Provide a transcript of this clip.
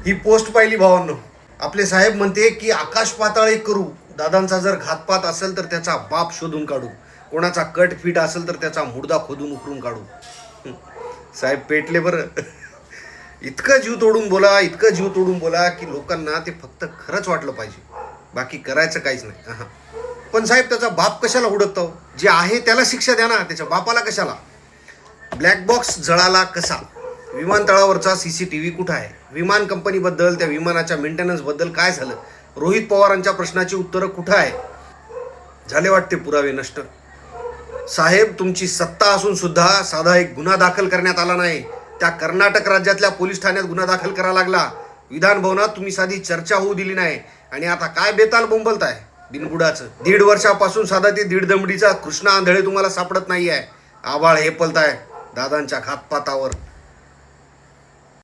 ही post पाहिली भावांनो. आपले साहेब म्हणते की आकाश पाताळ एक करू. दादांचा जर घातपात असेल तर त्याचा बाप शोधून काढू. कोणाचा कट फिट असेल तर त्याचा मुर्दा खोदून उकरून काढू. साहेब पेटले बरं. इतकं जीव तोडून बोला, इतकं जीव तोडून बोला की लोकांना ते फक्त खरंच वाटलं पाहिजे, बाकी करायचं काहीच नाही. पण साहेब त्याचा बाप कशाला हुडकतो? जे आहे त्याला शिक्षा द्या ना, त्याच्या बापाला कशाला? ब्लॅक बॉक्स जळाला कसा? विमानतळावरचा CCTV कुठं आहे? विमान कंपनीबद्दल, त्या विमानाच्या मेंटेनन्सबद्दल काय झालं? रोहित पवारांच्या प्रश्नाची उत्तरं कुठं आहे? झाले वाटते पुरावे नष्ट. साहेब तुमची सत्ता असून सुद्धा साधा एक गुन्हा दाखल करण्यात आला नाही. त्या कर्नाटक राज्यातल्या पोलीस ठाण्यात गुन्हा दाखल करा लागला. विधान भवनात तुम्ही साधी चर्चा होऊ दिली नाही. आणि आता काय बेताल बोंबलताय बिनबुडाचं? 1.5 वर्षापासून साधा ते 1.5 दमडीचा कृष्णा आंधळे तुम्हाला सापडत नाही आहे. आभाळ हे पलताय दादांच्या घातपातावर.